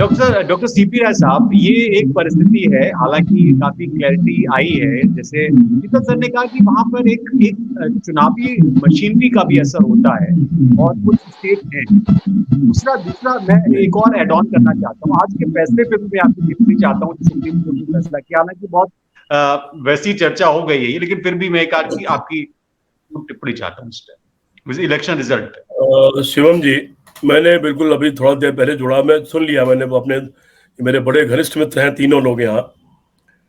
Doctor CP राय साहब, ये एक परिस्थिति है, हालांकि काफी क्लैरिटी आई है। जैसे शीतल सर ने कहा कि वहां पर एक एक चुनावी मशीनरी का भी असर होता है और कुछ स्टेट हैं। दूसरा दूसरा मैं एक और एड ऑन करना चाहता हूँ। आज के फैसले पे भी मैं आपकी टिप्पणी चाहता हूँ, सुप्रीम कोर्ट ने फैसला किया, हालांकि बहुत वैसी चर्चा हो गई है, लेकिन फिर भी मैं एक आपकी टिप्पणी चाहता हूँ इलेक्शन रिजल्ट। शिवम जी, मैंने बिल्कुल अभी थोड़ा देर पहले जुड़ा, मैं सुन लिया, मैंने अपने, मेरे बड़े घनिष्ठ मित्र हैं, तीनों लोग यहाँ।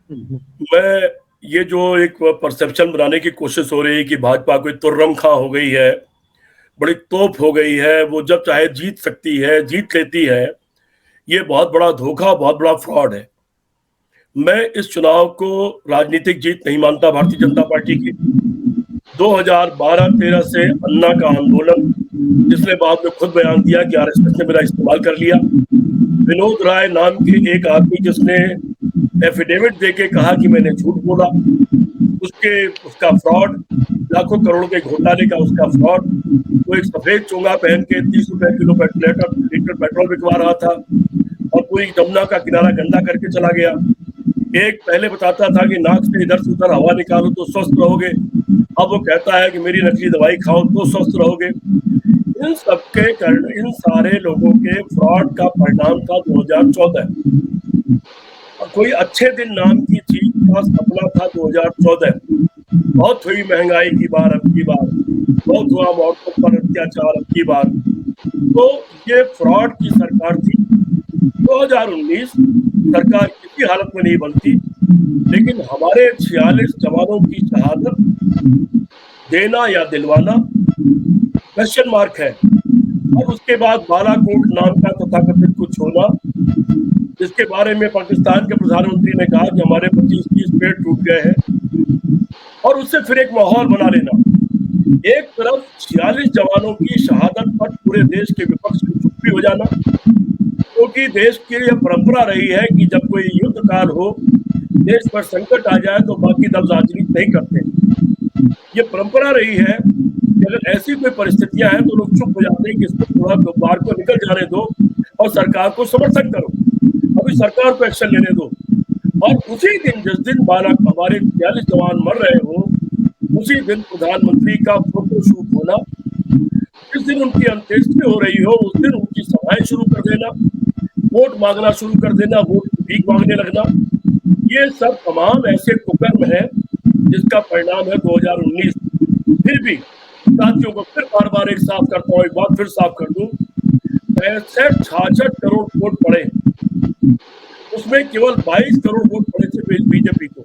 मैं ये जो एक परसेप्शन बनाने की कोशिश हो रही है कि भाजपा कोई तुर्रम खां हो गई है, बड़ी तोप हो गई है, वो जब चाहे जीत सकती है, जीत लेती है, ये बहुत बड़ा धोखा, बहुत बड़ा फ्रॉड है। मैं इस चुनाव को राजनीतिक जीत नहीं मानता भारतीय जनता पार्टी की। 2012-13 से अन्ना का आंदोलन, जिसने बाद में खुद बयान दिया कि आरएसएस ने मेरा इस्तेमाल कर लिया। विनोद राय नाम के एक आदमी जिसने एफिडेविट देके कहा कि मैंने झूठ बोला, उसका फ्रॉड, लाखों करोड़ के घोटाले का उसका फ्रॉड। वो एक सफेद चोंगा पहन के 30 रुपए किलो लीटर पेट्रोल बिकवा रहा था और पूरी जमुना का किनारा गंदा करके चला गया। एक पहले बताता था कि नाक से इधर से उधर हवा निकालो तो स्वस्थ रहोगे, अब वो कहता है कि मेरी नकली दवाई खाओ तो स्वस्थ रहोगे। इन सबके कारण, इन सारे लोगों के फ्रॉड का परिणाम था 2014। और कोई अच्छे दिन नाम की चीज का सपना था 2014। बहुत हुई महंगाई की बार, अब की बार बहुत हुआ औरतों पर अत्याचार, अब की बार। तो ये फ्रॉड की सरकार थी। 2019 सरकार किसी हालत में नहीं बनती, लेकिन हमारे 46 जवानों की शहादत देना या दिलवाना क्वेश्चन मार्क है। और उसके बाद बालाकोट नाम का तथाकथित कुछ होना, जिसके बारे में पाकिस्तान के प्रधानमंत्री ने कहा कि हमारे 25-30 पेड़ टूट गए हैं, और उससे फिर एक माहौल बना लेना। एक तरफ 46 जवानों की शहादत पर पूरे देश के विपक्ष की चुप्पी हो जाना, क्योंकि देश की यह परंपरा रही है कि जब कोई युद्ध काल हो, देश पर संकट आ जाए तो बाकी दल राजनीति नहीं करते। ये परंपरा रही है कि अगर ऐसी कोई परिस्थितियां हैं तो लोग चुप हो जाते हैं कि इसको थोड़ा दोपहर को निकल जाने दो और सरकार को समर्थन करो, अभी सरकार को एक्शन लेने दो। और उसी दिन, जिस दिन हमारे 46 जवान मर रहे हो, उसी दिन प्रधानमंत्री का फोटो शूट होना, जिस दिन उनकी अंत्येष्टि हो रही हो, उस दिन उनकी सभाएं शुरू कर देना, वोट मांगना शुरू कर देना, वोट की भीख मांगने लगना, ये सब तमाम ऐसे कुकर्म है जिसका परिणाम है 2019। फिर भी साथियों को फिर बार बार एक साफ करता हूँ, एक बात फिर साफ कर दूं, 65-66 करोड़ वोट पड़े, उसमें केवल 22 करोड़ वोट पड़े थे बीजेपी को।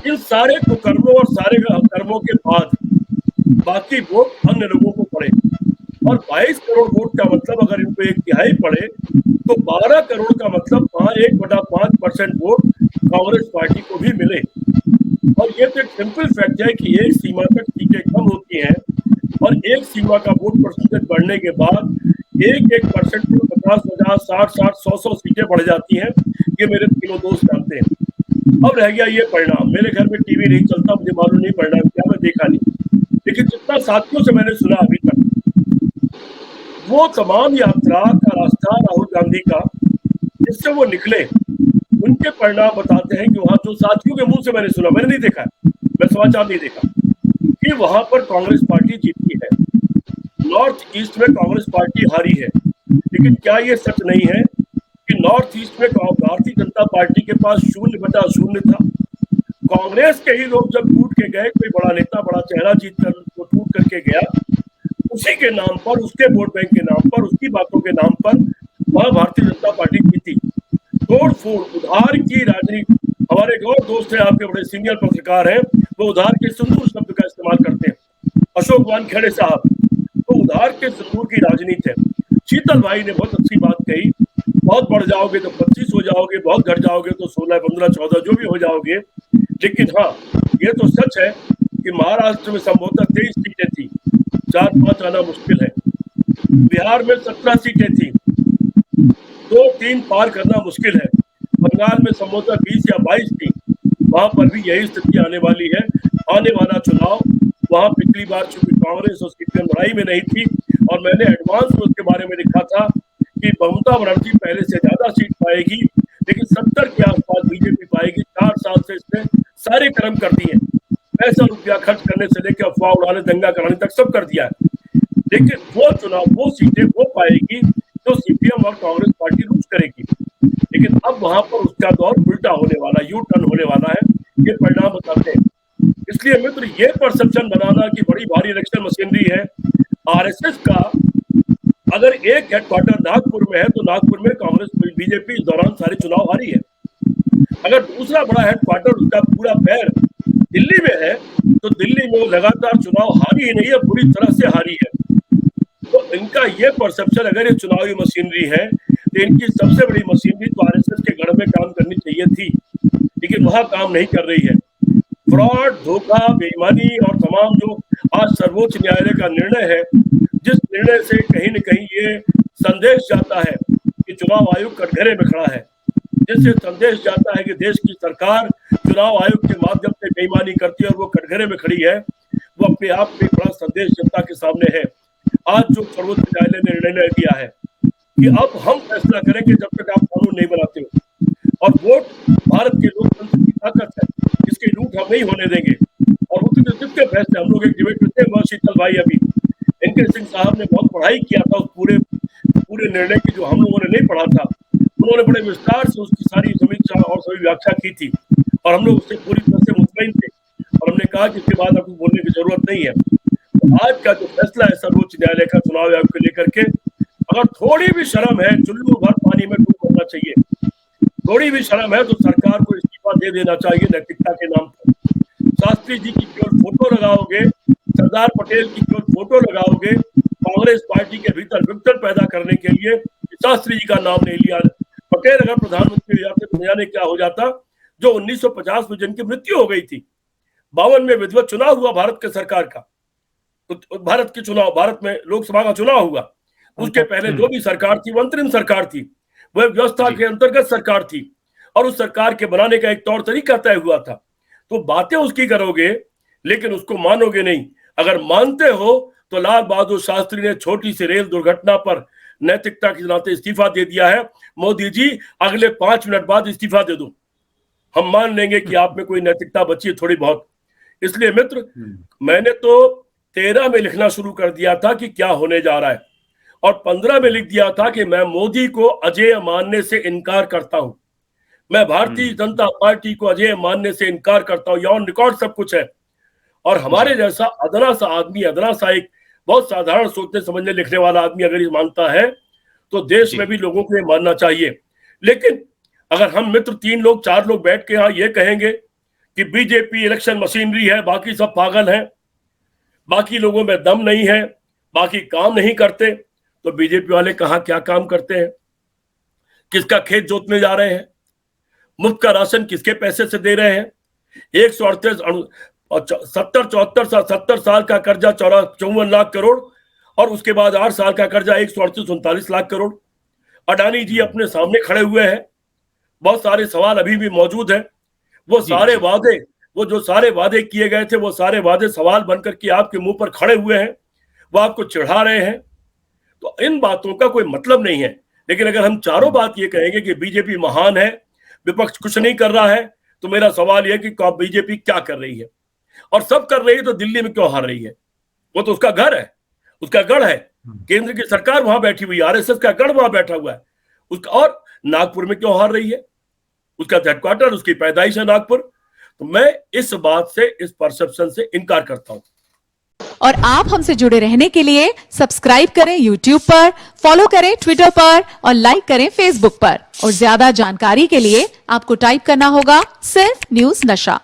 इन सारे कुकर्मों और सारे कर्मों के बाद बाकी वोट अन्य लोगों को पड़े, और 22 करोड़ वोट का मतलब अगर इनको एक तिहाई पड़े तो 12 करोड़ का मतलब 1/5% वोट कांग्रेस पार्टी को भी मिले। और ये तो एक सिंपल फैक्ट है कि एक सीमा तक सीटें कम होती हैं, और एक सीमा का वोट परसेंटेज बढ़ने के बाद 1% पर 50-50, 60-60, 100-100 सीटें बढ़ जाती हैं। ये मेरे तीनों दोस्त जानते हैं। अब रह गया ये परिणाम। मेरे घर में टीवी नहीं चलता, मुझे मालूम नहीं परिणाम क्या, मैं देखा नहीं, लेकिन जितना साथियों से मैंने सुना अभी तक, वो तमाम यात्रा का रास्ता राहुल गांधी का, जिससे वो निकले, उनके परिणाम बताते हैं कि वहां जो साथियों के मुंह से मैंने सुना, मैंने नहीं देखा, मैं समाचार नहीं देखा, कि वहां पर कांग्रेस पार्टी जीती है, नॉर्थ ईस्ट में कांग्रेस पार्टी हारी है। लेकिन क्या ये सच नहीं है कि नॉर्थ ईस्ट में भारतीय जनता पार्टी के पास 0/0 था? कांग्रेस के ही लोग जब टूट के गए, कोई बड़ा नेता, बड़ा चेहरा जीत कर वो टूट करके गया, उसी के नाम पर, उसके वोट बैंक के नाम पर, उसकी बातों के नाम पर वह भारतीय जनता पार्टी जीती। तोड़ फोड़, उधार की राजनीति। हमारे एक और दोस्त हैं, आपके बड़े सीनियर पत्रकार हैं, वो उधार के सिंदूर शब्द का इस्तेमाल करते हैं, अशोक वानखेड़े साहब। तो उधार के सिंदूर की राजनीति है। शीतल भाई ने बहुत अच्छी बात कही, बहुत बढ़ जाओगे तो 25 हो जाओगे, बहुत घट जाओगे तो 16, 15, 14 जो भी हो जाओगे। लेकिन हाँ, ये तो सच है कि महाराष्ट्र में संभवतः 23 सीटें थी, 4-5 आना मुश्किल है। बिहार में 17 सीटें थी, 2-3 पार करना मुश्किल है। बंगाल में संभवतः 20 या 22 थी, वहां पर भी यही स्थिति आने वाली है। आने वाला चुनाव, वहां पिछली बार चूंकि कांग्रेस और सीपीएम लड़ाई में नहीं थी, और मैंने एडवांस में उसके बारे में लिखा था कि ममता बनर्जी पहले से ज्यादा सीट पाएगी, लेकिन 70 के आसपास बीजेपी पाएगी। 4 साल से इसने सारे कर्म कर दिए, पैसा रुपया खर्च करने से लेकर अफवाह उड़ाने, दंगा कराने तक सब कर दिया है। लेकिन वो चुनाव, वो सीटें वो पाएगी जो सीपीएम और कांग्रेस पार्टी लूज करेगी। लेकिन अब वहां पर उसका दौर उल्टा होने वाला, यू टर्न होने वाला है, ये परिणाम बताते हैं। इसलिए मित्र, ये परसेप्शन बनाना कि बड़ी भारी इलेक्शन मशीनरी है, आरएसएस का अगर एक हेडक्वार्टर नागपुर में है तो नागपुर में कांग्रेस बीजेपी इस दौरान सारे चुनाव हारी है। अगर दूसरा बड़ा हेडक्वार्टर उसका पूरा पैर दिल्ली में है तो दिल्ली में वो लगातार चुनाव हारी ही नहीं है, पूरी तरह से हारी है। तो इनका ये परसेप्शन, अगर ये चुनावी मशीनरी है तो इनकी सबसे बड़ी मशीनरी तो आरएसएस के गढ़ में काम करनी चाहिए थी, लेकिन वहां काम नहीं कर रही है। फ्रॉड, धोखा, बेईमानी और तमाम जो आज सर्वोच्च न्यायालय का निर्णय है, जिस निर्णय से कहीं न कहीं ये संदेश जाता है कि चुनाव आयोग कटघरे में खड़ा है, जिससे संदेश जाता है कि देश की सरकार चुनाव आयोग के माध्यम से बेईमानी करती है और वो कटघरे में खड़ी है, वो अपने आप में बड़ा संदेश जनता के सामने है। आज जो सर्वोच्च न्यायालय ने निर्णय दिया है कि अब हम फैसला करेंगे जब तक आप कानून नहीं बनाते हो, और वोट भारत के लोकतंत्र की ताकत है, इसकी लूट हम नहीं होने देंगे। और उच्च न्यायालय के फैसले, हम लोग एक डिबेट में थे, शीतल भाई अभी एनके सिंह साहब ने बहुत पढ़ाई किया था उस पूरे निर्णय की, जो हम लोगों ने नहीं पढ़ा था। उन्होंने बड़े विस्तार से उसकी सारी समीक्षा और सभी व्याख्या की थी, और हम लोग उससे पूरी तरह से मुतमईन थे, और हमने कहा कि इसके बाद आपको बोलने की जरूरत नहीं है। तो आज का जो फैसला है सर्वोच्च न्यायालय का चुनाव आयोग को लेकर के, अगर थोड़ी भी शर्म है, चुल्लू भर पानी में डूब मरना चाहिए। थोड़ी भी शर्म है तो सरकार को इस्तीफा दे देना चाहिए नैतिकता के नाम पर। शास्त्री जी की केवल फोटो लगाओगे, सरदार पटेल की केवल फोटो लगाओगे, कांग्रेस पार्टी के भीतर विघटन पैदा करने के लिए शास्त्री जी का नाम नहीं लिया। पटेल अगर प्रधानमंत्री हो जाते तो जाने क्या हो जाता, जो 1950 में जिनकी मृत्यु हो गई थी, 52 में विधिवत चुनाव हुआ भारत के सरकार का, तो भारत के चुनाव, भारत में लोकसभा का चुनाव हुआ, उसके पहले जो भी सरकार थी वो अंतरिम सरकार थी, वह व्यवस्था के अंतर्गत सरकार थी, और उस सरकार के बनाने का एक तौर तरीका तय हुआ था। तो बातें उसकी करोगे लेकिन उसको मानोगे नहीं। अगर मानते हो तो लाल बहादुर शास्त्री ने छोटी सी रेल दुर्घटना पर नैतिकता के नाते इस्तीफा दे दिया है। मोदी जी अगले 5 मिनट बाद इस्तीफा दे दो, हम मान लेंगे कि आप में कोई नैतिकता बची है थोड़ी बहुत। इसलिए मित्र, मैंने तो 13 में लिखना शुरू कर दिया था कि क्या होने जा रहा है, और 15 में लिख दिया था कि मैं मोदी को अजेय मानने से इनकार करता हूं, मैं भारतीय जनता पार्टी को अजेय मानने से इनकार करता हूं। ये ऑन रिकॉर्ड सब कुछ है। और हमारे जैसा अदना सा आदमी, अदना सा एक बहुत साधारण सोचने समझने लिखने वाला आदमी अगर ये मानता है तो देश में भी लोगों को ये मानना चाहिए। लेकिन अगर हम मित्र 3 लोग 4 लोग बैठ के यहाँ ये कहेंगे कि बीजेपी इलेक्शन मशीनरी है, बाकी सब पागल हैं, बाकी लोगों में दम नहीं है, बाकी काम नहीं करते, तो बीजेपी वाले कहाँ क्या काम करते हैं? किसका खेत जोतने जा रहे हैं? मुफ्त का राशन किसके पैसे से दे रहे हैं? 70 साल का कर्जा 54 लाख करोड़, और उसके बाद 8 साल का कर्जा 138-39 लाख करोड़। अडानी जी अपने सामने खड़े हुए हैं, बहुत सारे सवाल अभी भी मौजूद हैं। वो सारे वादे, वो जो सारे वादे किए गए थे, वो सारे वादे सवाल बनकर के आपके मुंह पर खड़े हुए हैं, वो आपको चिढ़ा रहे हैं। तो इन बातों का कोई मतलब नहीं है। लेकिन अगर हम चारों बात ये कहेंगे कि बीजेपी महान है, विपक्ष कुछ नहीं कर रहा है, तो मेरा सवाल यह कि बीजेपी क्या कर रही है? और सब कर रही है तो दिल्ली में क्यों हार रही है? वो तो उसका घर है, उसका गढ़ है, केंद्र की सरकार वहां बैठी हुई है, आरएसएस का गढ़ वहां बैठा हुआ है उसका। और नागपुर में क्यों हार रही है? उसका हेडक्वार्टर, उसकी पैदाइश है नागपुर। तो मैं इस बात से, इस परसेप्शन से इनकार करता हूं। और आप हमसे जुड़े रहने के लिए सब्सक्राइब करें YouTube पर, फॉलो करें Twitter पर और लाइक करें Facebook पर। और ज्यादा जानकारी के लिए आपको टाइप करना होगा सिर्फ न्यूज़ नशा।